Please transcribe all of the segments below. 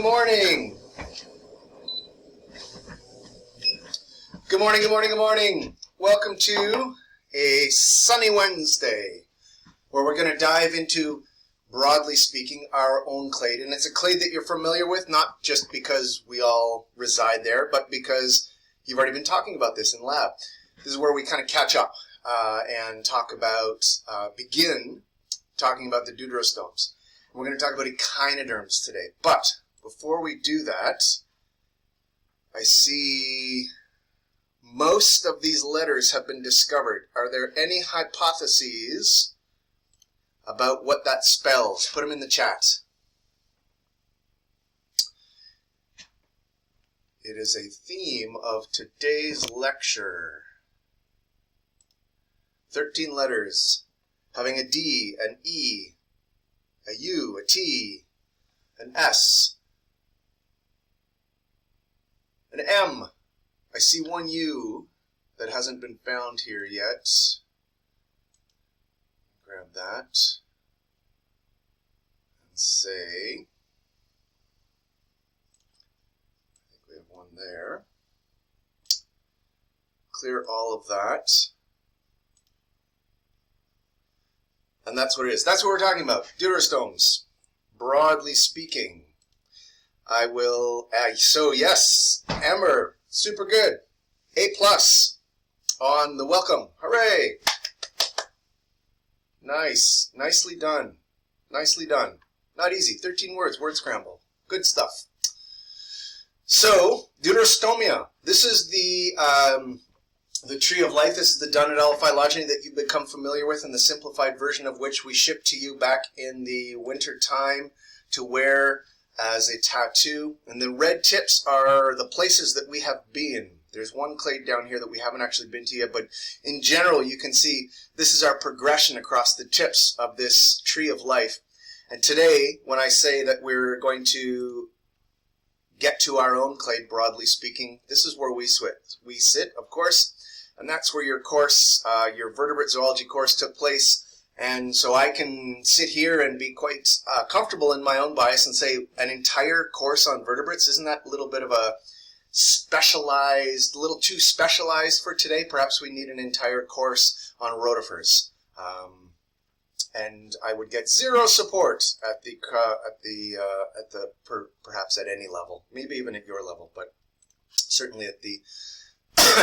Good morning. Good morning, good morning, good morning. Welcome to a sunny Wednesday where we're going to dive into, broadly speaking, our own clade. And it's a clade that you're familiar with, not just because we all reside there, but because you've already been talking about this in lab. This is where we kind of catch up and talk about, begin talking about the deuterostomes. We're going to talk about echinoderms today. But before we do that, I see most of these letters have been discovered. Are there any hypotheses about what that spells? Put them in the chat. It is a theme of today's lecture. 13 letters having a D, an E, a U, a T, an S, an M. I see one U that hasn't been found here yet. Grab that and say, I think we have one there. Clear all of that. And that's what it is. That's what we're talking about. Deuterostomes, broadly speaking. I will, so yes, Amber, super good. A+ on the welcome. Hooray! Nice. Nicely done. Nicely done. Not easy. 13 words, word scramble. Good stuff. So, deuterostomia. This is the tree of life. This is the Dunodella phylogeny that you've become familiar with, and the simplified version of which we shipped to you back in the winter time to wear as a tattoo. And the red tips are the places that we have been. There's one clade down here that we haven't actually been to yet, but in general you can see this is our progression across the tips of this tree of life. And today, when I say that we're going to get to our own clade, broadly speaking, this is where we sit, of course, and that's where your course, your vertebrate zoology course took place. And so I can sit here and be quite comfortable in my own bias and say an entire course on vertebrates, isn't that a little bit of a specialized, a little too specialized for today? Perhaps we need an entire course on rotifers. And I would get zero support at perhaps at any level, maybe even at your level, but certainly at the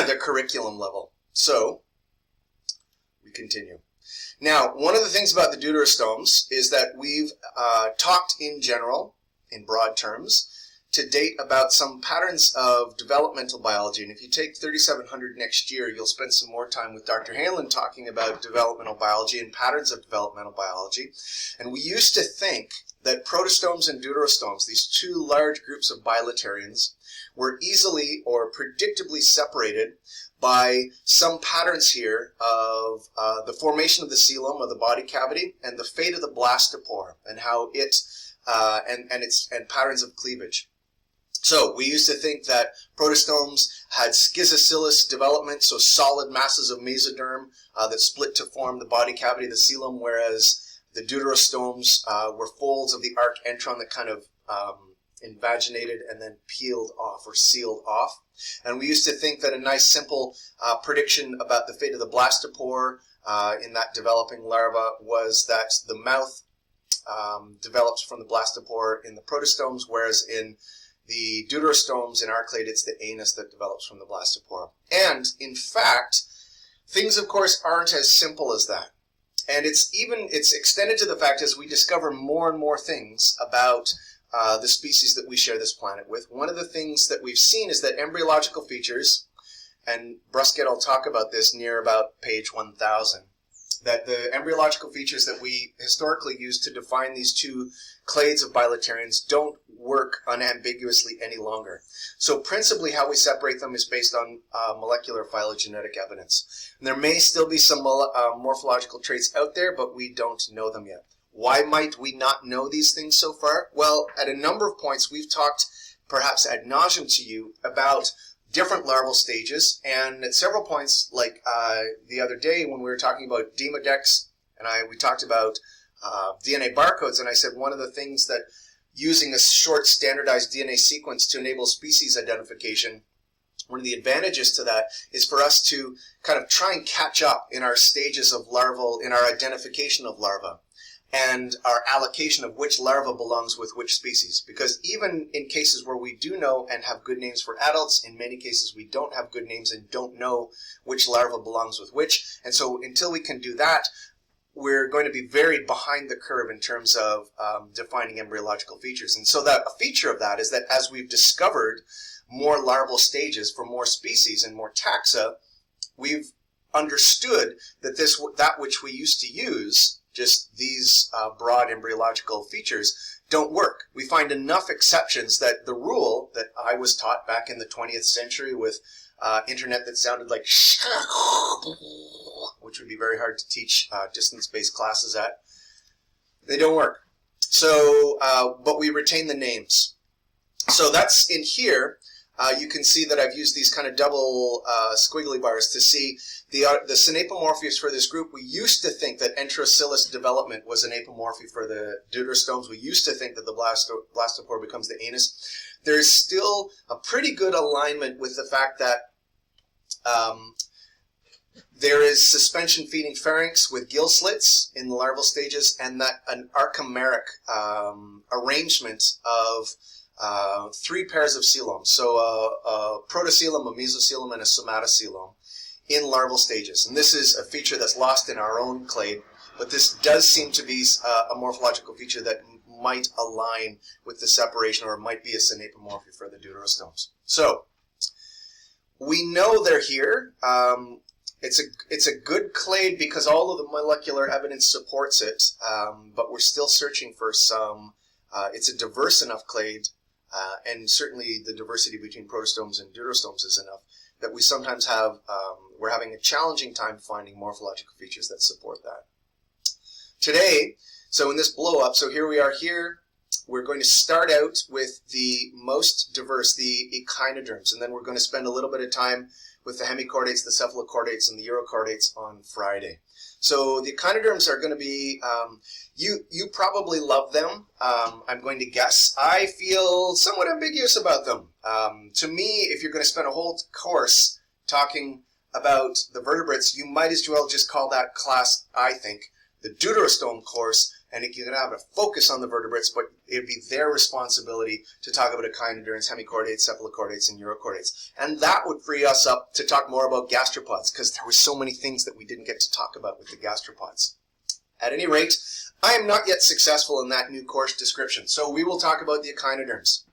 the curriculum level. So we continue. Now, one of the things about the deuterostomes is that we've talked in general, in broad terms, to date about some patterns of developmental biology. And if you take 3700 next year, you'll spend some more time with Dr. Hanlon talking about developmental biology and patterns of developmental biology. And we used to think that protostomes and deuterostomes, these two large groups of bilaterians, were easily or predictably separated by some patterns here of the formation of the coelom of the body cavity and the fate of the blastopore and how it and patterns of cleavage. So we used to think that protostomes had schizocilous development, so solid masses of mesoderm that split to form the body cavity, the coelom, whereas the deuterostomes were folds of the arc entron that kind of invaginated and then peeled off or sealed off. And we used to think that a nice simple prediction about the fate of the blastopore in that developing larva was that the mouth develops from the blastopore in the protostomes, whereas in the deuterostomes in our clade, it's the anus that develops from the blastopore. And in fact, things of course aren't as simple as that. And it's extended to the fact as we discover more and more things about the species that we share this planet with. One of the things that we've seen is that embryological features, and Brusquet will talk about this near about page 1000, that the embryological features that we historically use to define these two clades of bilaterians don't work unambiguously any longer. So principally how we separate them is based on molecular phylogenetic evidence. And there may still be some morphological traits out there, but we don't know them yet. Why might we not know these things so far? Well, at a number of points we've talked perhaps ad nauseum to you about different larval stages, and at several points, like the other day when we were talking about Demodex, and we talked about DNA barcodes, and I said one of the things that using a short standardized DNA sequence to enable species identification, one of the advantages to that is for us to kind of try and catch up in our stages of larval, in our identification of larvae, and our allocation of which larva belongs with which species. Because even in cases where we do know and have good names for adults, in many cases we don't have good names and don't know which larva belongs with which. And so until we can do that, we're going to be very behind the curve in terms of defining embryological features. And so that a feature of that is that as we've discovered more larval stages for more species and more taxa, we've understood that that which we used to use, just these broad embryological features, don't work. We find enough exceptions that the rule that I was taught back in the 20th century with internet that sounded like which would be very hard to teach distance-based classes at, they don't work. So, but we retain the names. So that's in here. You can see that I've used these kind of double squiggly bars to see the synapomorphies for this group. We used to think that enterocoelus development was an apomorphy for the deuterostomes. We used to think that the blastopore becomes the anus. There's still a pretty good alignment with the fact that there is suspension feeding pharynx with gill slits in the larval stages, and that an archimeric arrangement of 3 pairs of coeloms, so a protocoelom, a mesocoelom, and a somatocoelom in larval stages. And this is a feature that's lost in our own clade, but this does seem to be a morphological feature that might align with the separation, or might be a synapomorphy for the deuterostomes. So we know they're here. It's a good clade because all of the molecular evidence supports it, but we're still searching for some. It's a diverse enough clade, and certainly the diversity between protostomes and deuterostomes is enough that we sometimes have, we're having a challenging time finding morphological features that support that. Today, so in this blow up, so here we are here, we're going to start out with the most diverse, the echinoderms, and then we're going to spend a little bit of time with the hemichordates, the cephalochordates, and the urochordates on Friday. So the echinoderms are going to be, you probably love them, I'm going to guess. I feel somewhat ambiguous about them. To me, if you're going to spend a whole course talking about the vertebrates, you might as well just call that class, I think, the deuterostome course, and you can have a focus on the vertebrates, but it'd be their responsibility to talk about echinoderms, hemichordates, cephalochordates, and urochordates. And that would free us up to talk more about gastropods, because there were so many things that we didn't get to talk about with the gastropods. At any rate, I am not yet successful in that new course description, so we will talk about the echinoderms.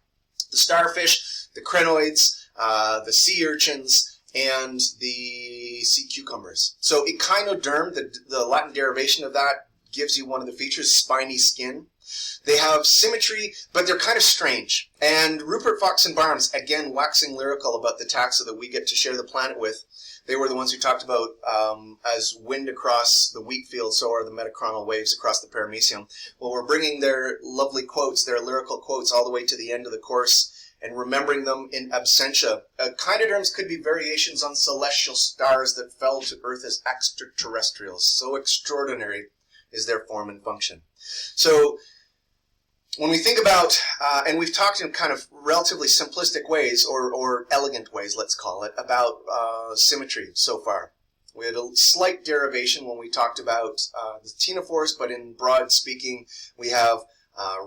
The starfish, the crinoids, the sea urchins, and the sea cucumbers. So echinoderm, the Latin derivation of that, gives you one of the features, spiny skin. They have symmetry, but they're kind of strange. And Rupert, Fox, and Barnes, again, waxing lyrical about the taxa that we get to share the planet with. They were the ones who talked about as wind across the wheat field, so are the metachronal waves across the paramecium. Well, we're bringing their lovely quotes, their lyrical quotes, all the way to the end of the course and remembering them in absentia. Echinoderms could be variations on celestial stars that fell to Earth as extraterrestrials. So extraordinary is their form and function. So when we think about, and we've talked in kind of relatively simplistic ways, or elegant ways, let's call it, about symmetry so far. We had a slight derivation when we talked about the ctenophores, but in broad speaking, we have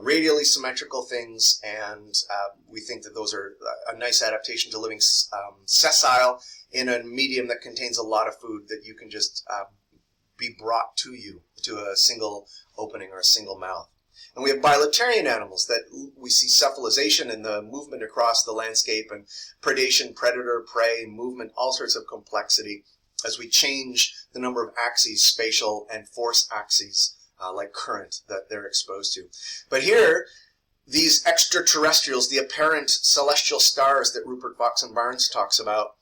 radially symmetrical things, and we think that those are a nice adaptation to living sessile in a medium that contains a lot of food that you can just be brought to you to a single opening or a single mouth. And we have bilaterian animals that we see cephalization in the movement across the landscape, and predation, predator, prey, movement, all sorts of complexity as we change the number of axes, spatial and force axes, like current, that they're exposed to. But here, these extraterrestrials, the apparent celestial stars that Rupert, Fox, and Barnes talks about,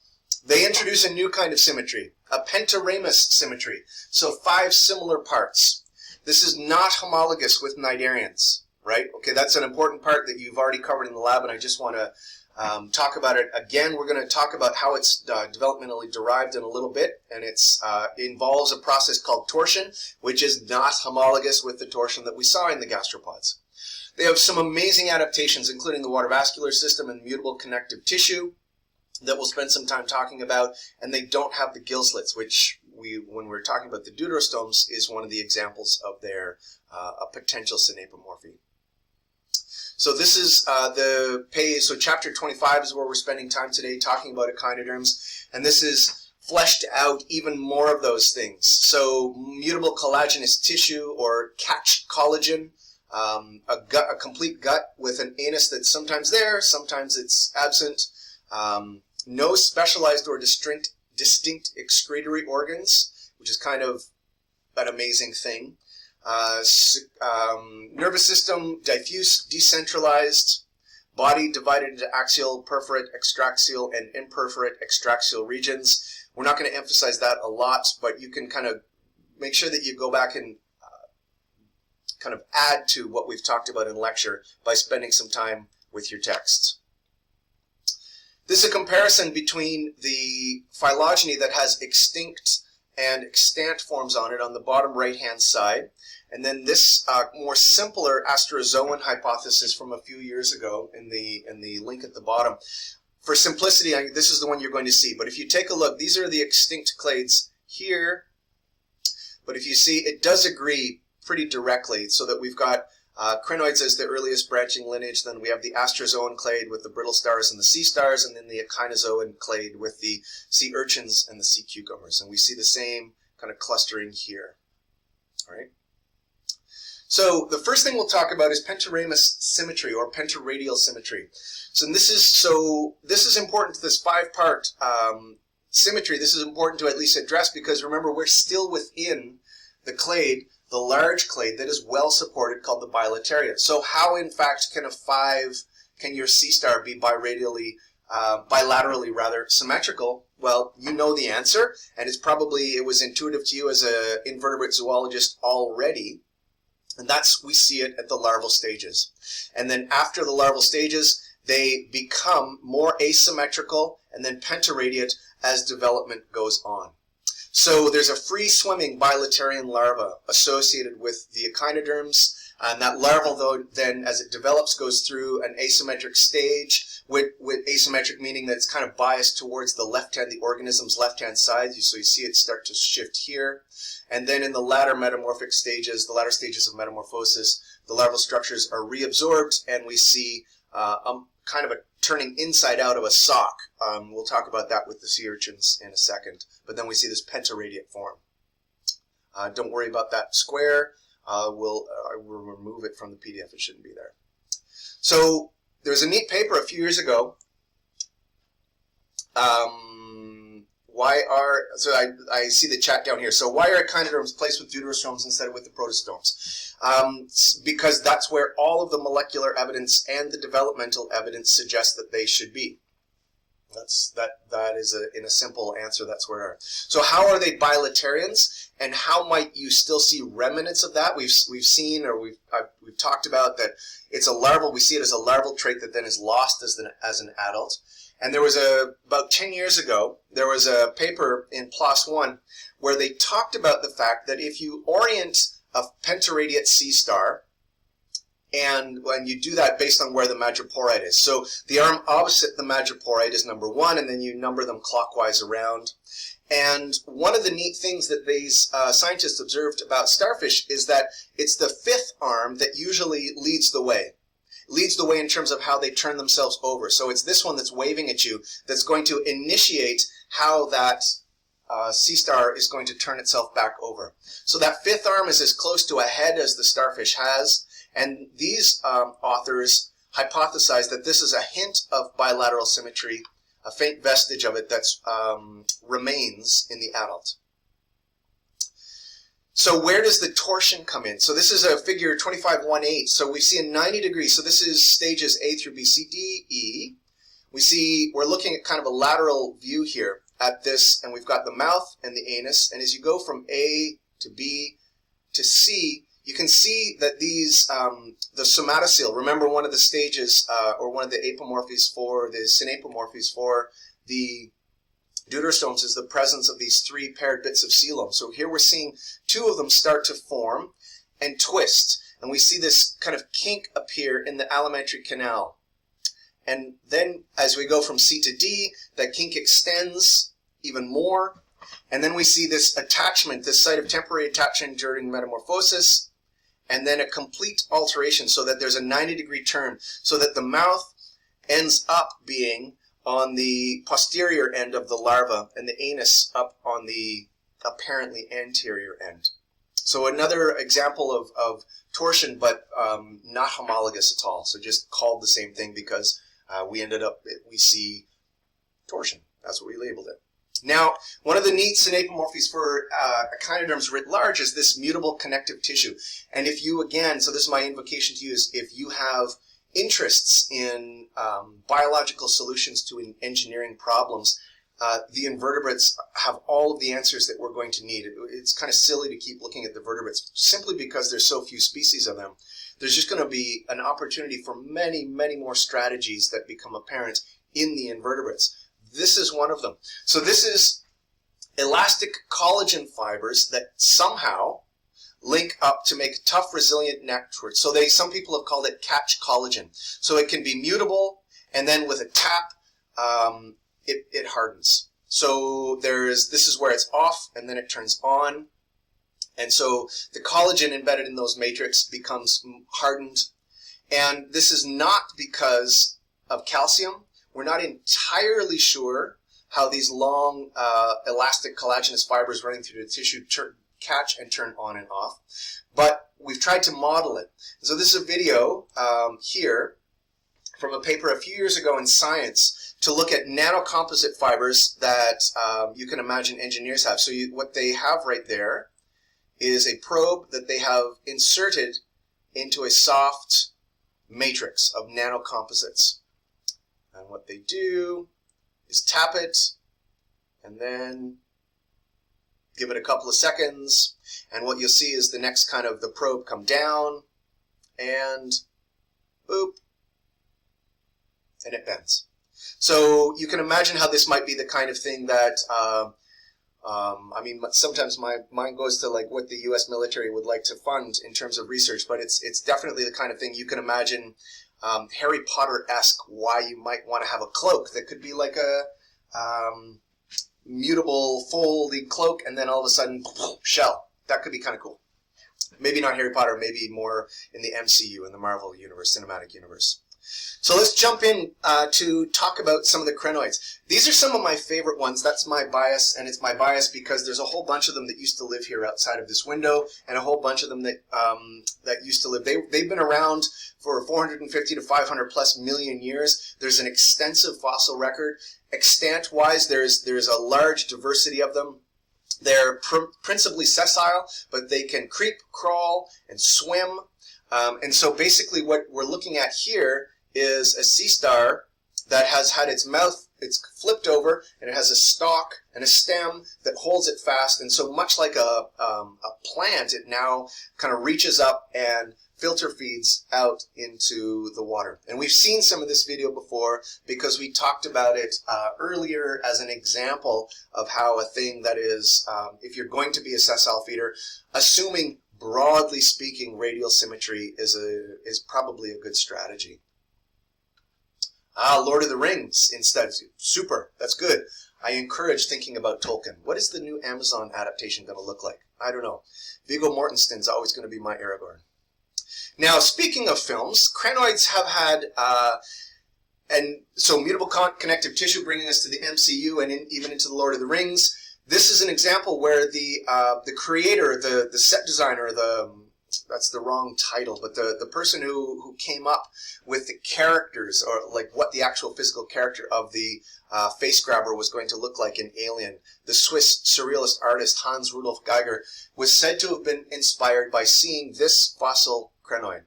they introduce a new kind of symmetry, a pentaramous symmetry. So 5 similar parts. This is not homologous with cnidarians, right? Okay, that's an important part that you've already covered in the lab, and I just want to talk about it again. We're going to talk about how it's developmentally derived in a little bit, and it involves a process called torsion, which is not homologous with the torsion that we saw in the gastropods. They have some amazing adaptations, including the water vascular system and mutable connective tissue that we'll spend some time talking about, and they don't have the gill slits, which when we're talking about the deuterostomes, is one of the examples of their a potential synapomorphy. So this is the page, so chapter 25 is where we're spending time today talking about echinoderms, and this is fleshed out even more of those things. So mutable collagenous tissue, or catch collagen, a complete gut with an anus that's sometimes there, sometimes it's absent, no specialized or distinct excretory organs, which is kind of an amazing thing. Nervous system diffuse, decentralized, body divided into axial, perforate, extraxial, and imperforate extraxial regions. We're not going to emphasize that a lot, but you can kind of make sure that you go back and kind of add to what we've talked about in lecture by spending some time with your texts. This is a comparison between the phylogeny that has extinct and extant forms on it on the bottom right-hand side, and then this more simpler Astrozoan hypothesis from a few years ago in the link at the bottom. For simplicity, this is the one you're going to see, but if you take a look, these are the extinct clades here, but if you see, it does agree pretty directly, so that we've got crinoids as the earliest branching lineage, then we have the Astrozoan clade with the brittle stars and the sea stars, and then the Echinozoan clade with the sea urchins and the sea cucumbers. And we see the same kind of clustering here. All right. So the first thing we'll talk about is pentaramous symmetry, or pentaradial symmetry. So this is important to this 5-part symmetry. This is important to at least address, because remember, we're still within the clade, the large clade that is well supported, called the bilateria. So how, in fact, can your sea star be bilaterally symmetrical? Well, you know the answer, and it was intuitive to you as an invertebrate zoologist already. And we see it at the larval stages. And then after the larval stages, they become more asymmetrical and then pentaradiate as development goes on. So there's a free-swimming bilaterian larva associated with the echinoderms, and that larval, though, then as it develops, goes through an asymmetric stage, with asymmetric meaning that it's kind of biased towards the organism's left-hand side. So you see it start to shift here. And then in the latter stages of metamorphosis, the larval structures are reabsorbed, and we see kind of a turning inside out of a sock. We'll talk about that with the sea urchins in a second. But then we see this pentaradiate form. Don't worry about that square. We'll remove it from the PDF. It shouldn't be there. So there was a neat paper a few years ago. I see the chat down here. So why are echinoderms placed with deuterostomes instead of with the protostomes? Because that's where all of the molecular evidence and the developmental evidence suggests that they should be. That is in a simple answer, that's where they are. So how are they bilaterians, and how might you still see remnants of that? We've seen, or we've talked about that it's a larval. We see it as a larval trait that then is lost as an adult. And there was about 10 years ago, there was a paper in PLOS One where they talked about the fact that if you orient a pentaradiate sea star, and when you do that based on where the madreporoid is. So the arm opposite the madreporoid is number 1, and then you number them clockwise around. And one of the neat things that these scientists observed about starfish is that it's the 5th arm that usually leads the way. Leads the way in terms of how they turn themselves over. So it's this one that's waving at you that's going to initiate how that sea star is going to turn itself back over. So that 5th arm is as close to a head as the starfish has. And these authors hypothesize that this is a hint of bilateral symmetry, a faint vestige of it that remains in the adult. So where does the torsion come in? So this is a figure 2518. So we see a 90 degrees. So this is stages A through B, C, D, E. We're looking at kind of a lateral view here at this, and we've got the mouth and the anus. And as you go from A to B to C, you can see that these, the somatocele, remember one of the stages, or one of the apomorphies for, the synapomorphies for the deuterostomes is the presence of these 3 paired bits of coelom. So here we're seeing 2 of them start to form and twist. and we see this kind of kink appear in the alimentary canal. And then as we go from C to D, that kink extends even more. And then we see this attachment, this site of temporary attachment during metamorphosis, and then a complete alteration so that there's a 90-degree turn, so that the mouth ends up being on the posterior end of the larva and the anus up on the apparently anterior end. So another example of torsion, but not homologous at all. So just called the same thing because we see torsion. That's what we labeled it. Now, one of the neat synapomorphies for echinoderms writ large is this mutable connective tissue. And if you, again, so this is my invocation to you, is if you have interests in biological solutions to engineering problems, the invertebrates have all of the answers that we're going to need. It's kind of silly to keep looking at the vertebrates simply because there's so few species of them. There's just going to be an opportunity for many, many more strategies that become apparent in the invertebrates. This is one of them. So this is elastic collagen fibers that somehow link up to make tough, resilient networks. So some people have called it catch collagen. So it can be mutable, and then with a tap, it hardens. So this is where it's off, and then it turns on. And so the collagen embedded in those matrix becomes hardened. And this is not because of calcium. We're not entirely sure how these long elastic collagenous fibers running through the tissue catch and turn on and off. But we've tried to model it. So this is a video here from a paper a few years ago in Science to look at nanocomposite fibers that you can imagine engineers have. So what they have right there is a probe that they have inserted into a soft matrix of nanocomposites. And what they do is tap it and then give it a couple of seconds. And what you'll see is the next kind of the probe come down and boop, and it bends. So you can imagine how this might be the kind of thing that, I mean, sometimes my mind goes to like what the U.S. military would like to fund in terms of research, but it's definitely the kind of thing you can imagine Harry Potter-esque, why you might want to have a cloak that could be like a mutable folding cloak, and then all of a sudden, shell. That could be kind of cool. Maybe not Harry Potter, maybe more in the MCU, in the Marvel universe, cinematic universe. So let's jump in to talk about some of the crinoids. These are some of my favorite ones. That's my bias, and it's my bias because there's a whole bunch of them that used to live here outside of this window, and a whole bunch of them that that used to live. They've been around for 450 to 500 plus million years. There's an extensive fossil record. Extant-wise, there's a large diversity of them. They're principally sessile, but they can creep, crawl, and swim. And so basically what we're looking at here is a sea star that has had its mouth, it's flipped over, and it has a stalk and a stem that holds it fast. And so much like a plant, it now kind of reaches up and filter feeds out into the water. And we've seen some of this video before because we talked about it earlier as an example of how a thing that is, if you're going to be a sessile feeder, assuming broadly speaking radial symmetry is probably a good strategy. Lord of the Rings instead. Super, that's good. I encourage thinking about Tolkien. What is the new Amazon adaptation going to look like? I don't know. Viggo Mortensen's always going to be my Aragorn. Now, speaking of films, crinoids have had, and so mutable connective tissue bringing us to the MCU and even into the Lord of the Rings. This is an example where the creator, the set designer, that's the wrong title, but the person who came up with the characters, or like what the actual physical character of the face grabber was going to look like in Alien, the Swiss surrealist artist Hans Rudolf Geiger, was said to have been inspired by seeing this fossil crinoid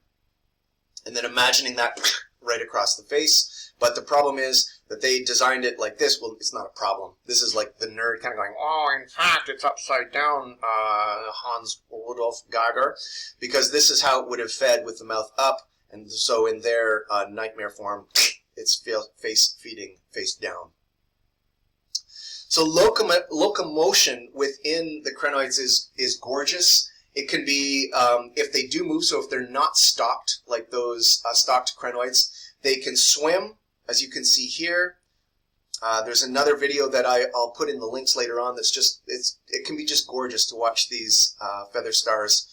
and then imagining that right across the face. But the problem is that they designed it like this. Well, it's not a problem. This is like the nerd kind of going, oh, in fact, it's upside down, Hans Rudolf Geiger, because this is how it would have fed with the mouth up. And so in their nightmare form, it's face feeding face down. So locomotion within the crinoids is gorgeous. It can be, if they do move, so if they're not stalked, like those stalked crinoids, they can swim, as you can see here. There's another video that I'll put in the links later on that's just, it can be just gorgeous to watch these feather stars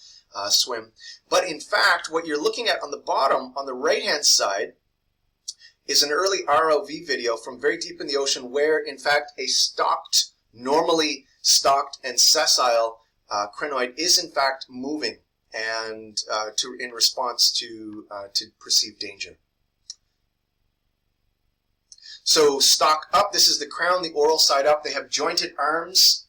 swim. But in fact, what you're looking at on the bottom, on the right-hand side, is an early ROV video from very deep in the ocean where, in fact, a stalked, normally stalked and sessile crinoid is in fact moving and in response to perceived danger. So stalk up, this is the crown, the oral side up. They have jointed arms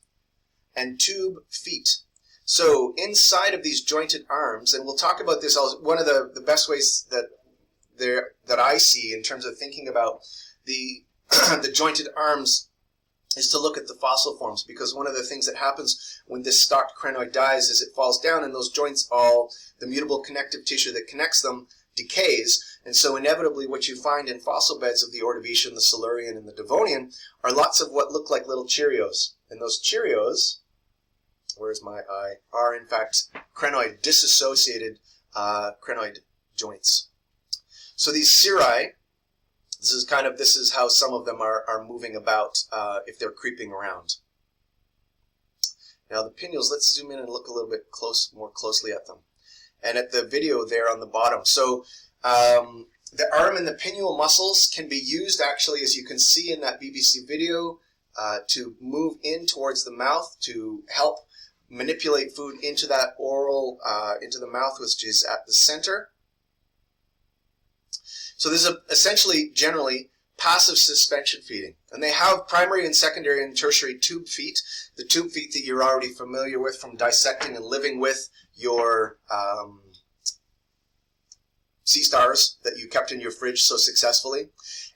and tube feet. So inside of these jointed arms, and we'll talk about this, one of the best ways that I see in terms of thinking about the the jointed arms is to look at the fossil forms, because one of the things that happens when this stalked crinoid dies is it falls down and those joints, all the mutable connective tissue that connects them, decays. And so inevitably what you find in fossil beds of the Ordovician, the Silurian, and the Devonian are lots of what look like little Cheerios. And those Cheerios, where's my eye, are in fact crinoid, disassociated crinoid joints. So these cirri, this is how some of them are moving about if they're creeping around. Now the pinnules, let's zoom in and look a little bit more closely at them. And at the video there on the bottom. So the arm and the pinnule muscles can be used actually, as you can see in that BBC video, to move in towards the mouth to help manipulate food into that oral, into the mouth, which is at the center. So this is essentially, generally, passive suspension feeding. And they have primary and secondary and tertiary tube feet. The tube feet that you're already familiar with from dissecting and living with your sea stars that you kept in your fridge so successfully.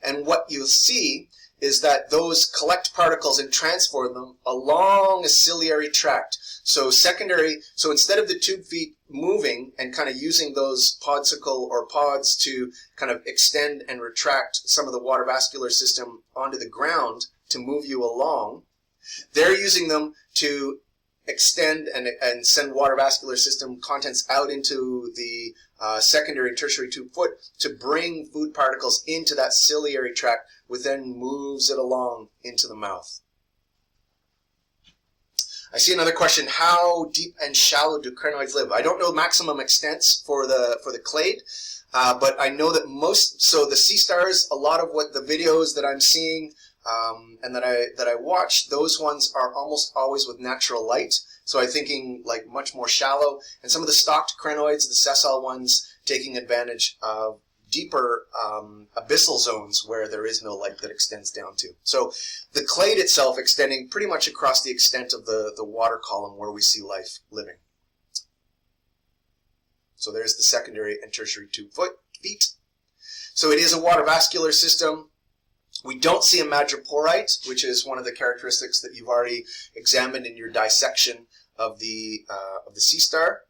And what you'll see is that those collect particles and transfer them along a ciliary tract. So instead of the tube feet moving and kind of using those podsicle or pods to kind of extend and retract some of the water vascular system onto the ground to move you along, they're using them to extend and send water vascular system contents out into the secondary and tertiary tube foot to bring food particles into that ciliary tract, which then moves it along into the mouth. I see another question: how deep and shallow do crinoids live? I don't know maximum extents for the clade, but I know that so the sea stars, a lot of what the videos that I'm seeing and that I watch, those ones are almost always with natural light. So I'm thinking like much more shallow, and some of the stalked crinoids, the sessile ones, taking advantage of deeper abyssal zones where there is no light that extends down to. So the clade itself extending pretty much across the extent of the water column where we see life living. So there's the secondary and tertiary tube feet. So it is a water vascular system. We don't see a madreporite, which is one of the characteristics that you've already examined in your dissection of the sea star.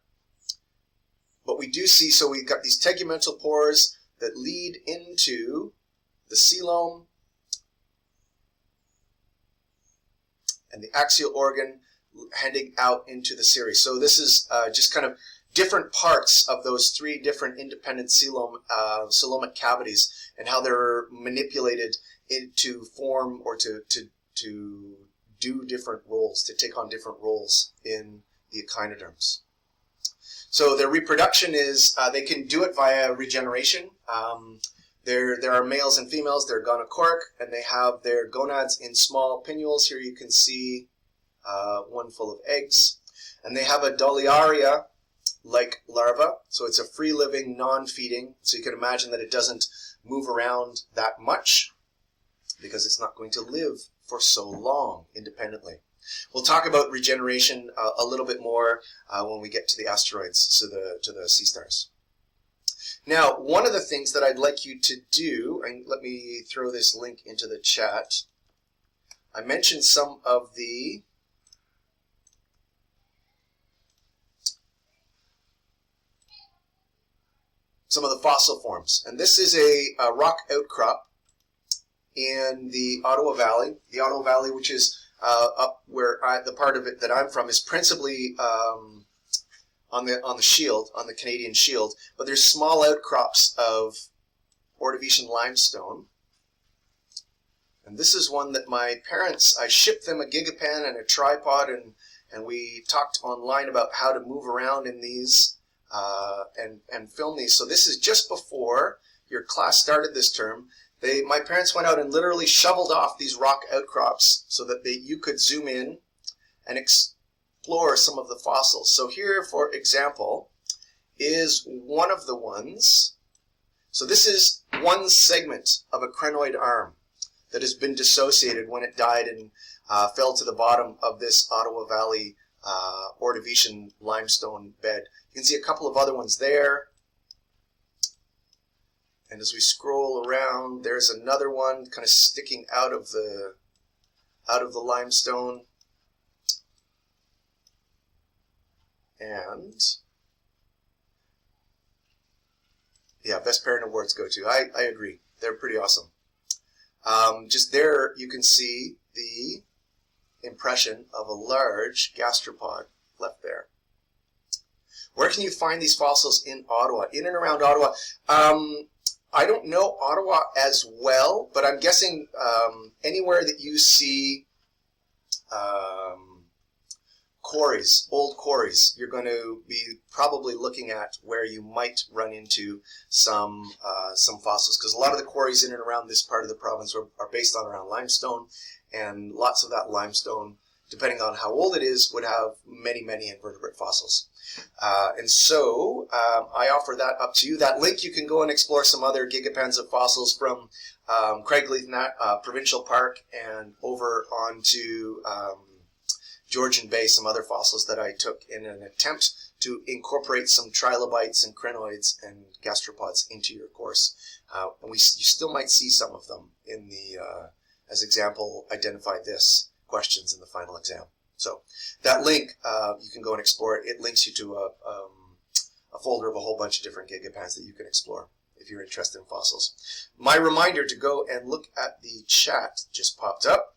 But we do see, so we've got these tegumental pores that lead into the coelom and the axial organ heading out into the cirri. So this is just kind of different parts of those three different independent coelomic cavities and how they're manipulated to form or to do different roles, to take on different roles in the echinoderms. So their reproduction is, they can do it via regeneration. There are males and females, they're gonochoric, and they have their gonads in small pinnules. Here you can see one full of eggs. And they have a Doliaria-like larva, so it's a free-living, non-feeding. So you can imagine that it doesn't move around that much because it's not going to live for so long independently. We'll talk about regeneration a little bit more when we get to the asteroids, to the sea stars. Now, one of the things that I'd like you to do, and let me throw this link into the chat. I mentioned some of the fossil forms, and this is a rock outcrop in the Ottawa Valley. The Ottawa Valley, which is up where the part of it that I'm from, is principally on the shield, on the Canadian shield, but there's small outcrops of Ordovician limestone. And this is one that my parents, I shipped them a gigapan and a tripod, and we talked online about how to move around in these and film these. So this is just before your class started this term. My parents went out and literally shoveled off these rock outcrops so that you could zoom in and explore some of the fossils. So here, for example, is one of the ones. So this is one segment of a crinoid arm that has been dissociated when it died and fell to the bottom of this Ottawa Valley Ordovician limestone bed. You can see a couple of other ones there. And as we scroll around, there's another one kind of sticking out of the limestone. And yeah, best parent awards go to. I agree. They're pretty awesome. Just there you can see the impression of a large gastropod left there. Where can you find these fossils in Ottawa? In and around Ottawa. I don't know Ottawa as well, but I'm guessing anywhere that you see quarries, old quarries, you're going to be probably looking at where you might run into some fossils, because a lot of the quarries in and around this part of the province are based on around limestone, and lots of that limestone, depending on how old it is, would have many, many invertebrate fossils. And so I offer that up to you. That link, you can go and explore some other gigapans of fossils from Craigleith Provincial Park and over onto Georgian Bay, some other fossils that I took in an attempt to incorporate some trilobites and crinoids and gastropods into your course. And you still might see some of them in the, as example, identify this questions in the final exam. So that link, you can go and explore it. It links you to a folder of a whole bunch of different gigapans that you can explore if you're interested in fossils. My reminder to go and look at the chat just popped up.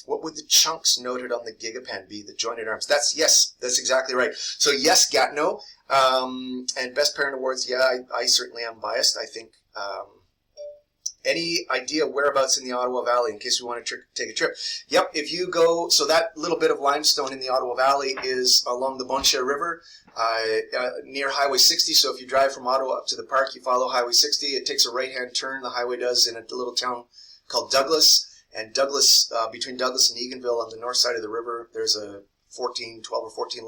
What would the chunks noted on the gigapan be? The jointed arms. That's exactly right. So yes, Gatineau, and Best Parent Awards. Yeah, I certainly am biased. I think any idea whereabouts in the Ottawa Valley, in case we want to take a trip? Yep, if you go, so that little bit of limestone in the Ottawa Valley is along the Bon Cher River, near Highway 60. So if you drive from Ottawa up to the park, you follow Highway 60. It takes a right-hand turn, the highway does, in a little town called Douglas. And Douglas, between Douglas and Eganville on the north side of the river, there's a 12 or 14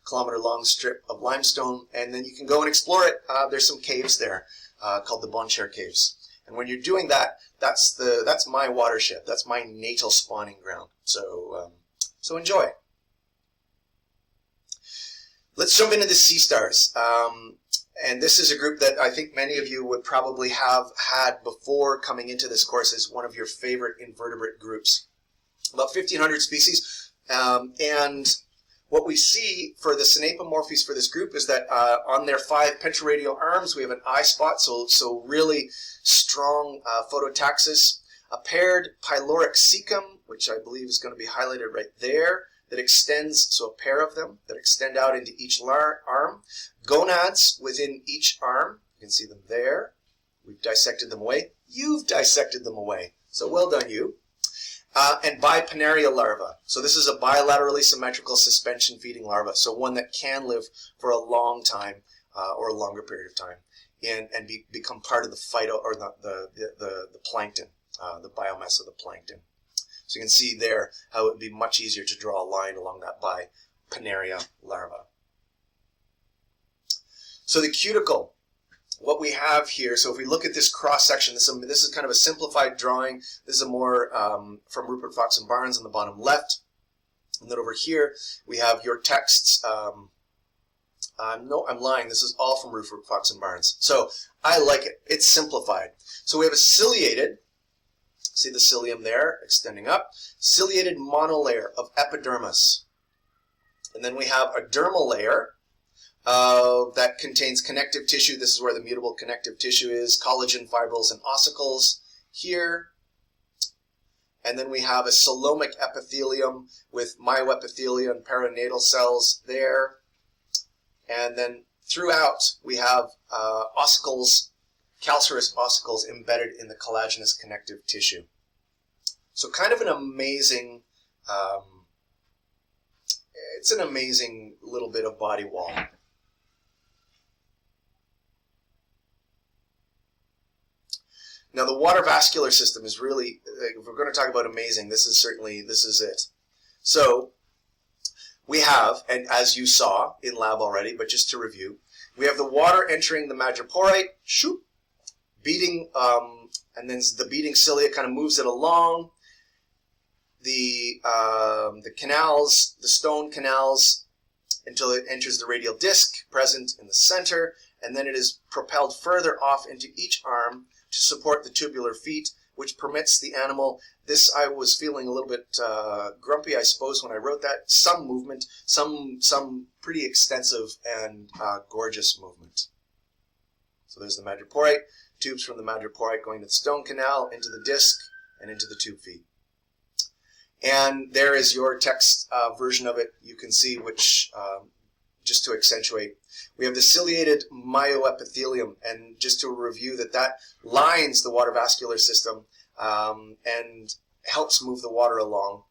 kilometer long strip of limestone, and then you can go and explore it. There's some caves there called the Bon Cher Caves. And when you're doing that, that's my watershed. That's my natal spawning ground. So enjoy. Let's jump into the sea stars. And this is a group that I think many of you would probably have had before coming into this course as one of your favorite invertebrate groups. About 1,500 species. And what we see for the synapomorphies for this group is that on their 5 pentaradial arms, we have an eye spot, so really strong phototaxis. A paired pyloric cecum, which I believe is going to be highlighted right there, that extends, so a pair of them that extend out into each arm. Gonads within each arm. You can see them there. We've dissected them away. You've dissected them away. So well done, you. And bipanaria larva. So this is a bilaterally symmetrical suspension feeding larva. So one that can live for a long time or a longer period of time and become part of the phyto or the plankton, the biomass of the plankton. So you can see there how it would be much easier to draw a line along that bipanaria larva. So the cuticle, what we have here, so if we look at this cross-section, this is kind of a simplified drawing. This is a more from Rupert Fox and Barnes on the bottom left. And then over here, we have your texts. No, I'm lying. This is all from Rupert Fox and Barnes. So I like it. It's simplified. So we have a ciliated, see the cilium there extending up, ciliated monolayer of epidermis. And then we have a dermal layer that contains connective tissue. This is where the mutable connective tissue is, collagen, fibrils, and ossicles here. and then we have a coelomic epithelium with myoepithelia and perinatal cells there. And then throughout, we have ossicles, calcareous ossicles embedded in the collagenous connective tissue. So kind of an amazing, it's an amazing little bit of body wall. Now the water vascular system is really, if we're going to talk about amazing, this is it. So we have, and as you saw in lab already, but just to review, we have the water entering the madreporite, shoop, beating, and then the beating cilia kind of moves it along. The canals, the stone canals, until it enters the radial disc present in the center, and then it is propelled further off into each arm to support the tubular feet, which permits the animal, this I was feeling a little bit grumpy, I suppose, when I wrote that, some movement, some pretty extensive and gorgeous movement. So there's the madreporite, tubes from the madreporite going to the stone canal, into the disc, and into the tube feet. And there is your text version of it. You can see which, just to accentuate, we have the ciliated myoepithelium, and just to review that lines the water vascular system and helps move the water along.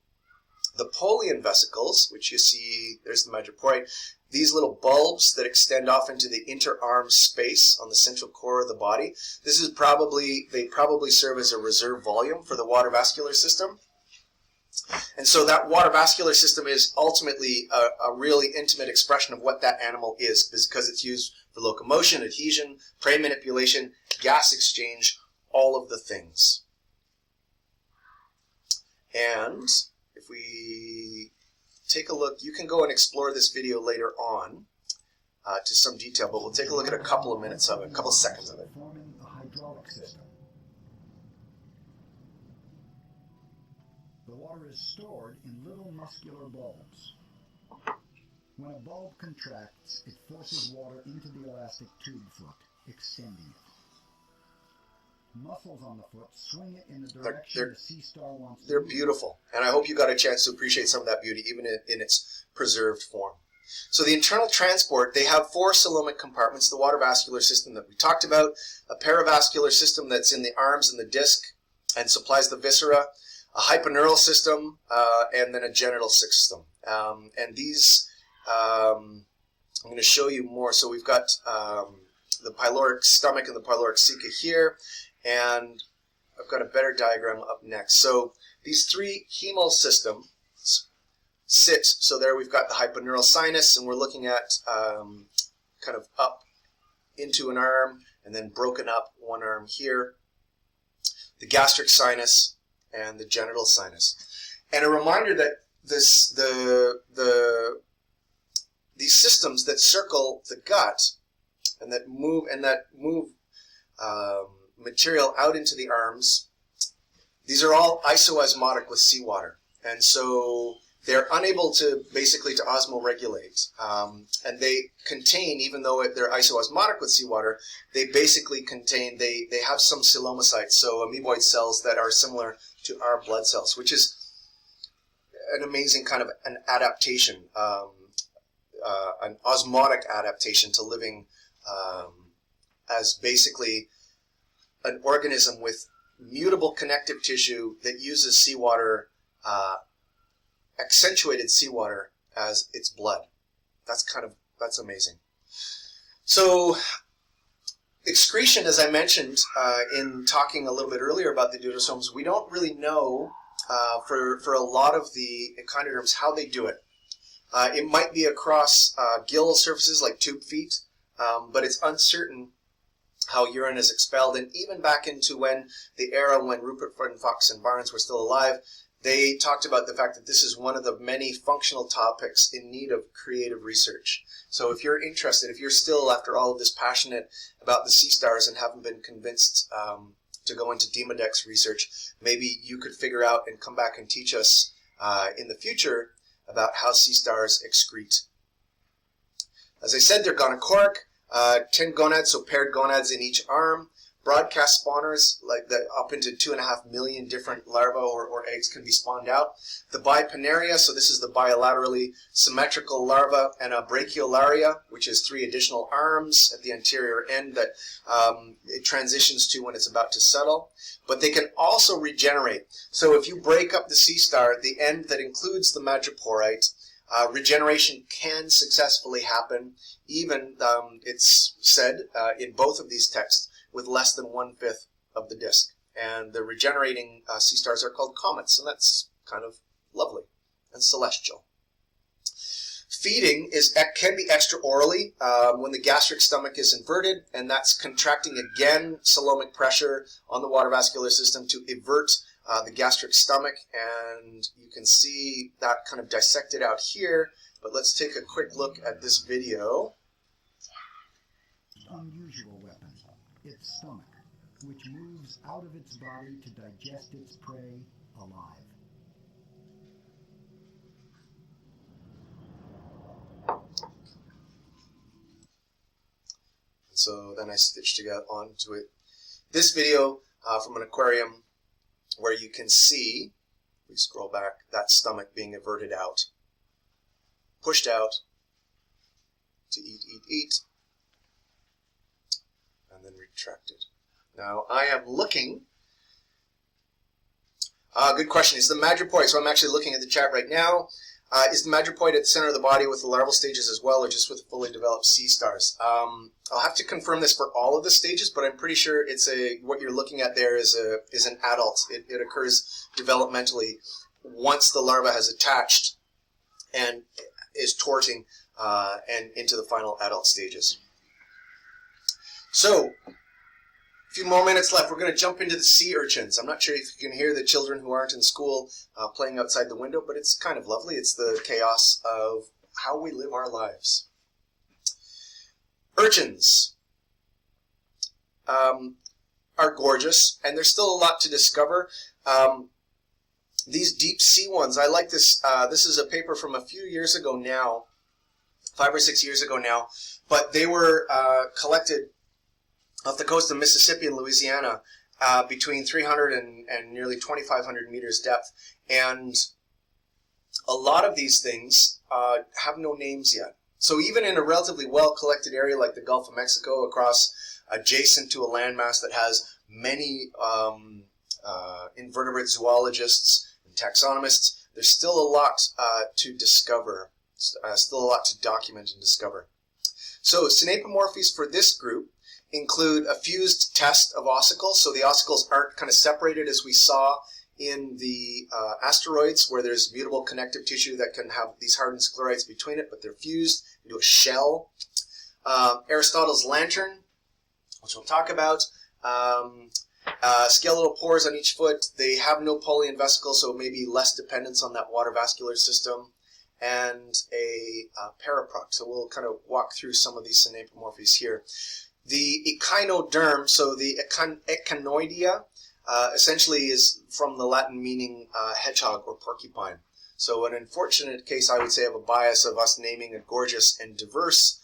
The Polian vesicles, which you see, there's the madreporite, these little bulbs that extend off into the interarm space on the central core of the body. This is they probably serve as a reserve volume for the water vascular system. And so that water vascular system is ultimately a really intimate expression of what that animal is, because it's used for locomotion, adhesion, prey manipulation, gas exchange, all of the things. And if we take a look, you can go and explore this video later on to some detail, but we'll take a look at a couple of minutes of it, a couple of seconds of it. Forming a hydraulic system. The water is stored in little muscular bulbs. When a bulb contracts, it forces water into the elastic tube foot, extending it. Muscles on the foot swing it in the direction the sea star wants to. They're beautiful, and I hope you got a chance to appreciate some of that beauty, even in its preserved form. So the internal transport, they have 4 coelomic compartments, the water vascular system that we talked about, a paravascular system that's in the arms and the disc and supplies the viscera, a hyponeural system, and then a genital system. And these, I'm going to show you more. So we've got the pyloric stomach and the pyloric ceca here, and I've got a better diagram up next. So these 3 hemal systems sit, so there we've got the hyponeural sinus, and we're looking at kind of up into an arm, and then broken up one arm here, the gastric sinus, and the genital sinus. And a reminder that these systems that circle the gut and that move material out into the arms, these are all isoosmotic with seawater, and so they're unable to basically to osmoregulate, and they contain, even though they're isoosmotic with seawater, they basically contain, they have some coelomocytes, so amoeboid cells that are similar to our blood cells, which is an amazing kind of an adaptation, an osmotic adaptation to living as basically an organism with mutable connective tissue that uses seawater, accentuated seawater as its blood. That's amazing. So excretion, as I mentioned in talking a little bit earlier about the deuterostomes, we don't really know for a lot of the echinoderms how they do it. It might be across gill surfaces like tube feet, but it's uncertain how urine is expelled. And even back into the era when Rupert and Fox and Barnes were still alive, they talked about the fact that this is one of the many functional topics in need of creative research. So if you're interested, if you're still, after all of this, passionate about the sea stars and haven't been convinced to go into Demodex research, maybe you could figure out and come back and teach us in the future about how sea stars excrete. As I said, they're gonochoric, 10 gonads, so paired gonads in each arm, broadcast spawners, like that, up into 2.5 million different larvae or eggs can be spawned out. The biponaria, so this is the bilaterally symmetrical larva, and a brachiolaria, which is 3 additional arms at the anterior end that it transitions to when it's about to settle. But they can also regenerate. So if you break up the sea star, the end that includes the madreporite, regeneration can successfully happen, even, it's said in both of these texts, with less than 1/5 of the disk. And the regenerating sea stars are called comets, and that's kind of lovely and celestial. Feeding can be extraorally when the gastric stomach is inverted, and that's contracting again coelomic pressure on the water vascular system to invert the gastric stomach, and you can see that kind of dissected out here. But let's take a quick look at this video. Unusual weapon, its stomach, which moves out of its body to digest its prey alive. So then I stitched together onto it this video from an aquarium where you can see, we scroll back, that stomach being inverted out, pushed out to eat, and then retracted. Now I am looking, good question, is the madreporite, so I'm actually looking at the chat right now, is the madreporite at the center of the body with the larval stages as well, or just with fully developed sea stars? I'll have to confirm this for all of the stages, but I'm pretty sure it's what you're looking at there is an adult. It occurs developmentally once the larva has attached and is torting and into the final adult stages. So, a few more minutes left. We're going to jump into the sea urchins. I'm not sure if you can hear the children who aren't in school playing outside the window, but it's kind of lovely. It's the chaos of how we live our lives. Urchins are gorgeous, and there's still a lot to discover. These deep sea ones, I like this. This is a paper from a few years ago now, 5 or 6 years ago now, but they were collected off the coast of Mississippi and Louisiana between 300 and nearly 2,500 meters depth. And a lot of these things have no names yet. So even in a relatively well-collected area like the Gulf of Mexico, adjacent to a landmass that has many invertebrate zoologists and taxonomists, there's still a lot to discover, still a lot to document and discover. So synapomorphies for this group include a fused test of ossicles, so the ossicles aren't kind of separated as we saw in the asteroids, where there's mutable connective tissue that can have these hardened sclerites between it, but they're fused into a shell. Aristotle's lantern, which we'll talk about. Skeletal pores on each foot. They have no Polian vesicles, so maybe less dependence on that water vascular system. And a paraprocte. So we'll kind of walk through some of these synapomorphies here. The echinoderm, so the echinoidea, essentially is from the Latin meaning hedgehog or porcupine. So an unfortunate case, I would say, of a bias of us naming a gorgeous and diverse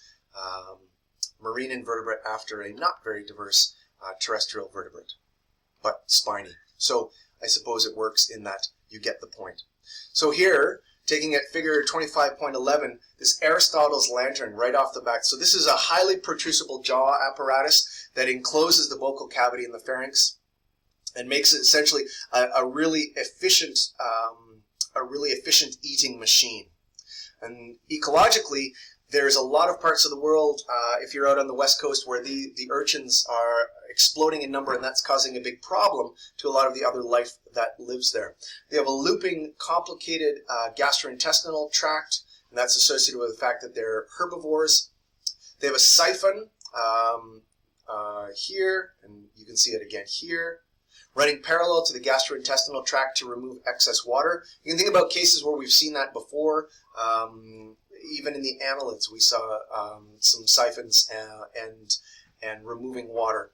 marine invertebrate after a not very diverse terrestrial vertebrate, but spiny. So I suppose it works in that you get the point. So here, taking at figure 25.11, this Aristotle's lantern right off the bat. So this is a highly protrusible jaw apparatus that encloses the vocal cavity in the pharynx and makes it essentially a really efficient eating machine. And ecologically, there's a lot of parts of the world, if you're out on the west coast, where the urchins are exploding in number, and that's causing a big problem to a lot of the other life that lives there. They have a looping, complicated gastrointestinal tract, and that's associated with the fact that they're herbivores. They have a siphon here, and you can see it again here, running parallel to the gastrointestinal tract to remove excess water. You can think about cases where we've seen that before. Even in the annelids, we saw some siphons and removing water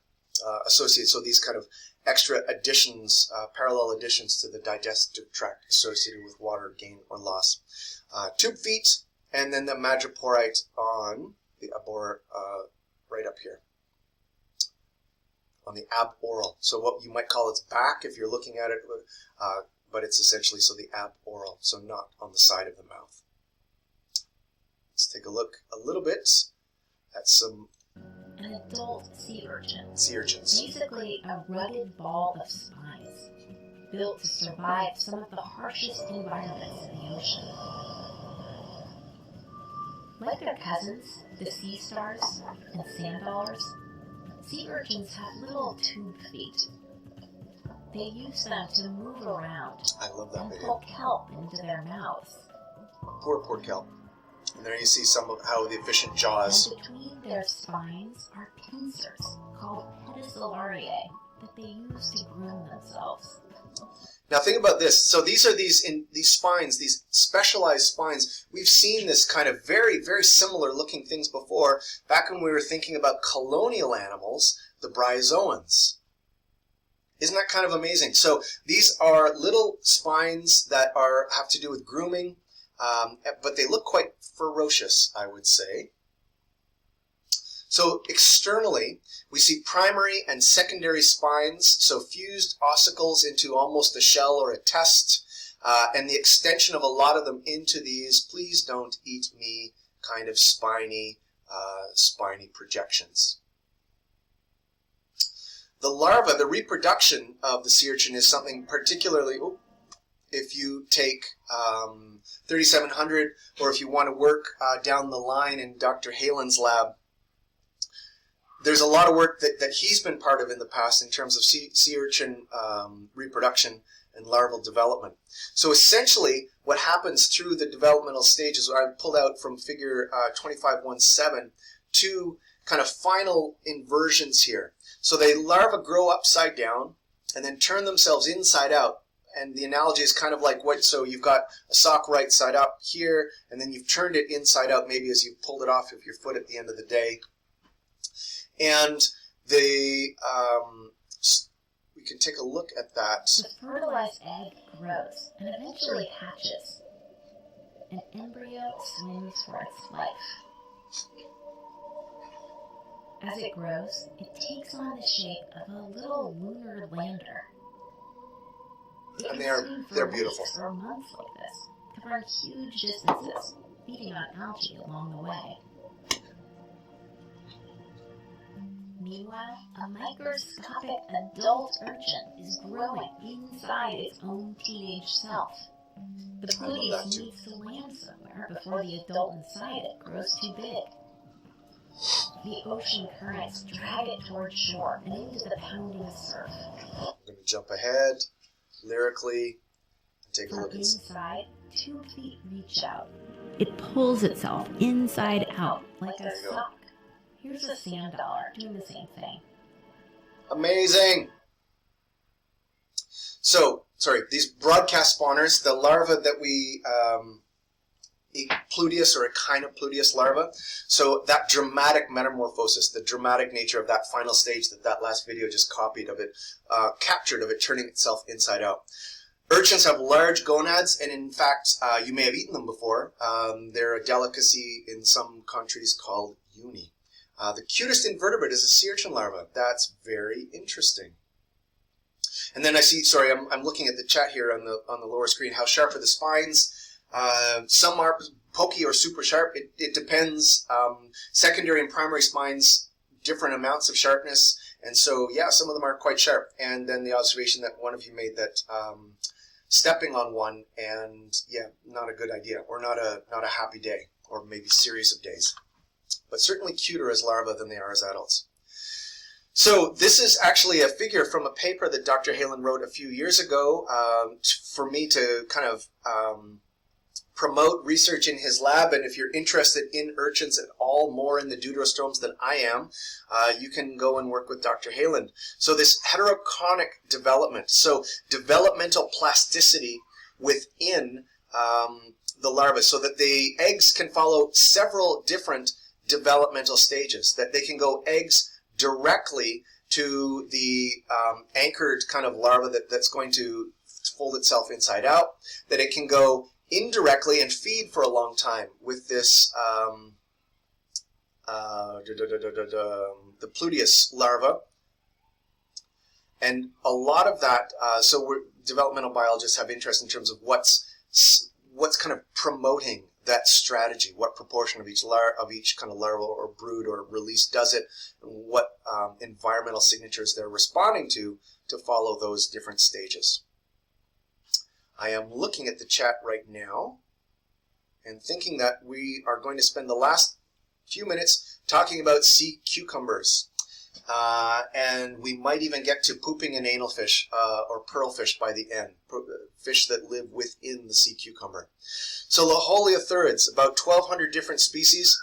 associated. So these kind of extra additions, parallel additions to the digestive tract associated with water gain or loss. Tube feet, and then the madreporite on the abor right up here. on the aboral. So what you might call its back if you're looking at it, but it's essentially so the aboral, so not on the side of the mouth. Let's take a look a little bit at some an adult sea urchin. Sea urchins. Basically a rugged ball of spines, built to survive some of the harshest environments in the ocean. Like their cousins, the sea stars and sand dollars, sea urchins have little tube feet. They use them to move around I love that and video. pull kelp into their mouths. Poor kelp. And there you see some of how the efficient jaws. And between their spines are pincers called pedicellariae that they use to groom themselves. Now think about this. So these are these spines, these specialized spines. We've seen this kind of very, very similar looking things before, back when we were thinking about colonial animals, the bryozoans. Isn't that kind of amazing? So these are little spines that have to do with grooming, but they look quite ferocious, I would say. So externally, we see primary and secondary spines, so fused ossicles into almost a shell or a test, and the extension of a lot of them into these "please don't eat me" kind of spiny projections. The larva, the reproduction of the sea urchin is something particularly, if you take 3700, or if you want to work down the line in Dr. Halen's lab, there's a lot of work that he's been part of in the past in terms of sea urchin reproduction and larval development. So essentially, what happens through the developmental stages, I pulled out from figure 2517, two kind of final inversions here. So the larvae grow upside down and then turn themselves inside out. And the analogy is kind of like so you've got a sock right side up here, and then you've turned it inside out, maybe as you've pulled it off of your foot at the end of the day. And we can take a look at that. The fertilized egg grows and eventually hatches. An embryo swims for its life. As it grows, it takes on the shape of a little lunar lander. And they're beautiful. Weeks or months like this, covering huge distances, feeding on algae along the way. Meanwhile, a microscopic adult urchin is growing inside its own teenage self. The Pluties needs to land somewhere before the adult inside it grows too big. The ocean currents drag it toward shore and into the pounding surf. I'm going to jump ahead lyrically and take a From look at inside, 2 feet reach out. It pulls itself inside out like a sock. Here's a sand dollar doing the same thing. Amazing. So, sorry, these broadcast spawners, the larva that we Pluteus or Echinopluteus larva. So that dramatic metamorphosis, the dramatic nature of that final stage that last video just copied of it, captured of it turning itself inside out. Urchins have large gonads, and in fact, you may have eaten them before. They're a delicacy in some countries called uni. The cutest invertebrate is a sea urchin larva. That's very interesting. And then I see, sorry, I'm looking at the chat here on the lower screen. How sharp are the spines? Some are pokey or super sharp. It depends. Secondary and primary spines, different amounts of sharpness. And so, yeah, some of them are quite sharp. And then the observation that one of you made that stepping on one, and yeah, not a good idea, or not a happy day, or maybe series of days. But certainly cuter as larvae than they are as adults. So this is actually a figure from a paper that Dr. Halen wrote a few years ago for me to kind of promote research in his lab. And if you're interested in urchins at all, more in the deuterostromes than I am, you can go and work with Dr. Halen. So this heterochronic development, so developmental plasticity within the larvae, so that the eggs can follow several different developmental stages, that they can go eggs directly to the anchored kind of larva that's going to fold itself inside out, that it can go indirectly and feed for a long time with this the Pluteus larva, And a lot of that, developmental biologists have interest in terms of what's kind of promoting that strategy, what proportion of each kind of larval or brood or release does it, and what environmental signatures they're responding to follow those different stages. I am looking at the chat right now and thinking that we are going to spend the last few minutes talking about sea cucumbers. And we might even get to pooping and angelfish or pearlfish by the end, fish that live within the sea cucumber. So Liholiathurids, about 1,200 different species.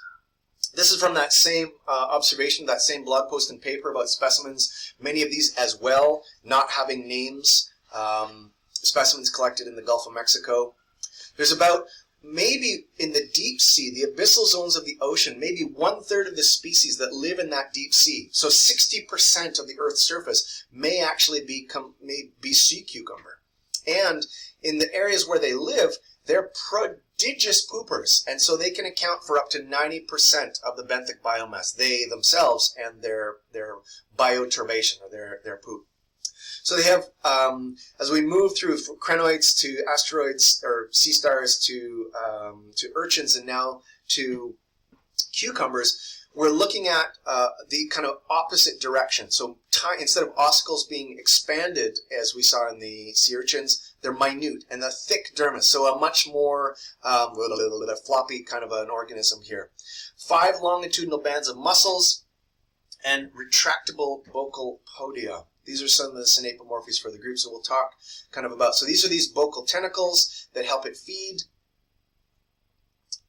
This is from that same observation, that same blog post and paper about specimens, many of these as well, not having names, specimens collected in the Gulf of Mexico. There's about, maybe in the deep sea, the abyssal zones of the ocean, maybe 1/3 of the species that live in that deep sea. So 60% of the Earth's surface may actually be sea cucumber. And in the areas where they live, they're prodigious poopers. And so they can account for up to 90% of the benthic biomass, they themselves and their bioturbation, or their poop. So they have, as we move through crinoids to asteroids or sea stars to urchins and now to cucumbers, we're looking at the kind of opposite direction. So instead of ossicles being expanded, as we saw in the sea urchins, they're minute and a thick dermis, so a much more floppy kind of an organism here. 5 longitudinal bands of muscles and retractable buccal podia. These are some of the synapomorphies for the group, so we'll talk kind of about. So these are these buccal tentacles that help it feed.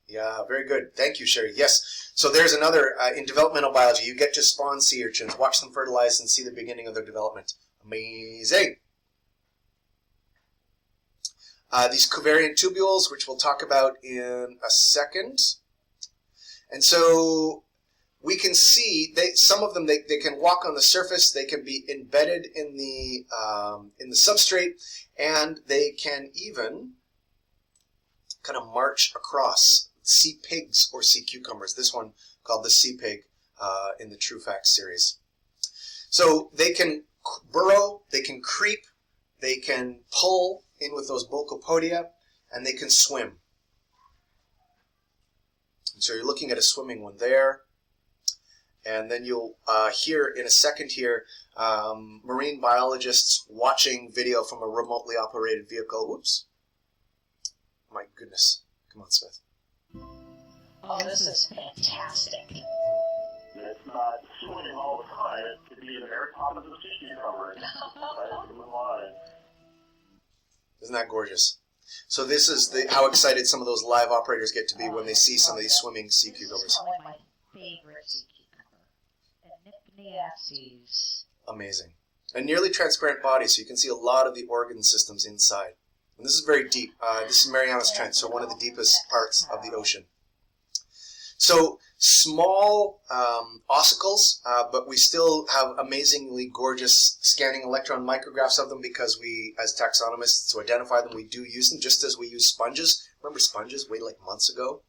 Yeah, very good. Thank you, Sherry. Yes. So there's another, in developmental biology, you get to spawn sea urchins, watch them fertilize, and see the beginning of their development. Amazing. These covariant tubules, which we'll talk about in a second. And so we can see some of them they can walk on the surface, they can be embedded in the substrate, and they can even kind of march across. Sea pigs or sea cucumbers. This one called the sea pig in the True Facts series. So they can burrow, they can creep, they can pull in with those buccal podia, and they can swim. And so you're looking at a swimming one there. And then you'll hear in a second here marine biologists watching video from a remotely operated vehicle. Whoops. My goodness. Come on, Smith. Oh, this is fantastic. It's not swimming all the time. It could be an air top of the sea cucumber. Isn't that gorgeous? So this is how excited some of those live operators get to be when they see some of these swimming sea cucumbers. This is probably my favorite sea cucumber. Anipiases. Amazing. A nearly transparent body, so you can see a lot of the organ systems inside. And this is very deep. This is Marianas Trench, so one of the deepest parts of the ocean. So small ossicles, but we still have amazingly gorgeous scanning electron micrographs of them because we, as taxonomists, to identify them, we do use them just as we use sponges. Remember sponges way like months ago?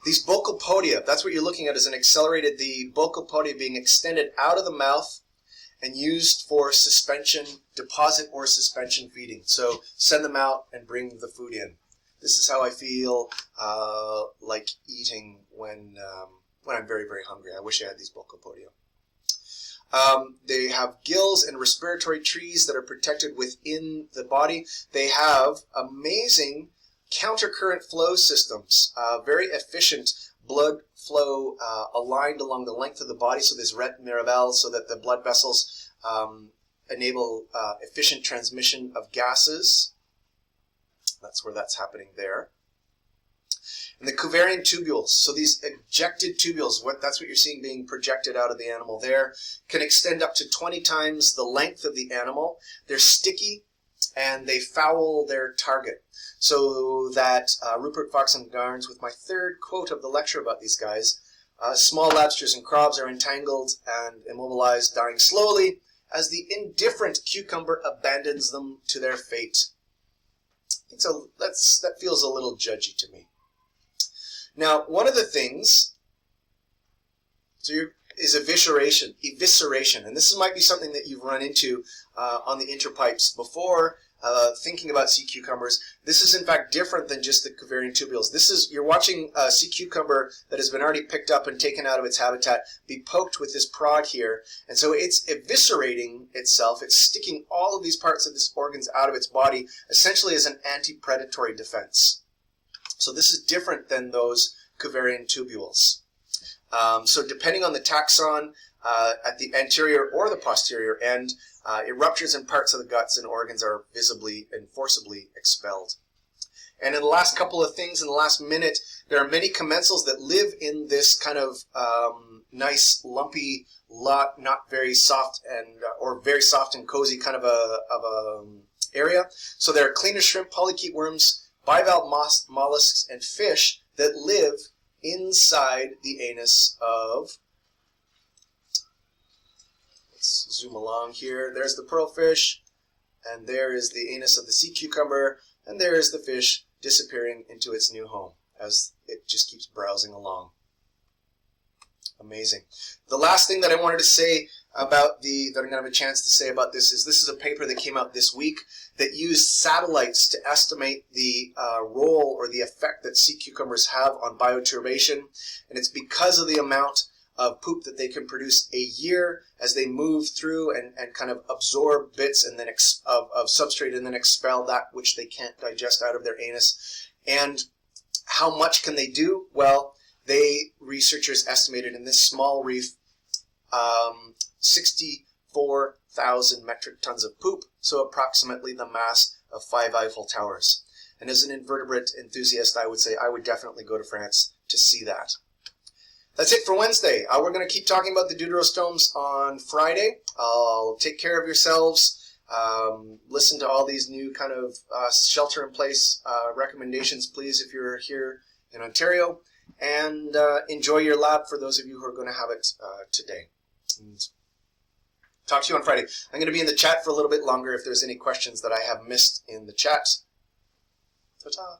These buccal podia, that's what you're looking at, is an accelerated, the buccal podia being extended out of the mouth and used for suspension, deposit or suspension feeding. So send them out and bring the food in. This is how I feel like eating when I'm very, very hungry. I wish I had these buccal podia. They have gills and respiratory trees that are protected within the body. They have amazing countercurrent flow systems, very efficient blood flow aligned along the length of the body. So there's ret mirabelle, so that the blood vessels enable efficient transmission of gases. That's where that's happening there. And the covariant tubules, so these ejected tubules, that's what you're seeing being projected out of the animal there, can extend up to 20 times the length of the animal. They're sticky and they foul their target. So that Rupert Fox and Garns, with my third quote of the lecture about these guys, small lobsters and crabs are entangled and immobilized, dying slowly as the indifferent cucumber abandons them to their fate. So that feels a little judgy to me. Now, one of the things, so is evisceration. And this might be something that you've run into on the interpipes before, thinking about sea cucumbers. This is in fact different than just the Cuvarian tubules. You're watching a sea cucumber that has been already picked up and taken out of its habitat be poked with this prod here, and so it's eviscerating itself. It's sticking all of these parts of its organs out of its body, essentially as an anti-predatory defense. So this is different than those Cuvarian tubules. So depending on the taxon, at the anterior or the posterior end, it ruptures and parts of the guts and organs are visibly and forcibly expelled. And in the last couple of things, in the last minute, there are many commensals that live in this kind of nice, lumpy, not very soft and or very soft and cozy kind of a area. So there are cleaner shrimp, polychaete worms, bivalve mollusks, and fish that live inside the anus of, let's zoom along here, there's the pearlfish, and there is the anus of the sea cucumber, and there is the fish disappearing into its new home as it just keeps browsing along. Amazing. The last thing that I wanted to say about that I'm going to have a chance to say about this is a paper that came out this week that used satellites to estimate the role or the effect that sea cucumbers have on bioturbation, and it's because of the amount of poop that they can produce a year as they move through and kind of absorb bits and then of substrate and then expel that which they can't digest out of their anus. And how much can they do? Well, researchers estimated in this small reef 64,000 metric tons of poop, so approximately the mass of 5 Eiffel Towers. And as an invertebrate enthusiast, I would say I would definitely go to France to see that. That's it for Wednesday. We're going to keep talking about the deuterostomes on Friday. Take care of yourselves. Listen to all these new kind of shelter-in-place recommendations, please, if you're here in Ontario. And enjoy your lab for those of you who are going to have it today. And talk to you on Friday. I'm going to be in the chat for a little bit longer if there's any questions that I have missed in the chat. Ta-ta.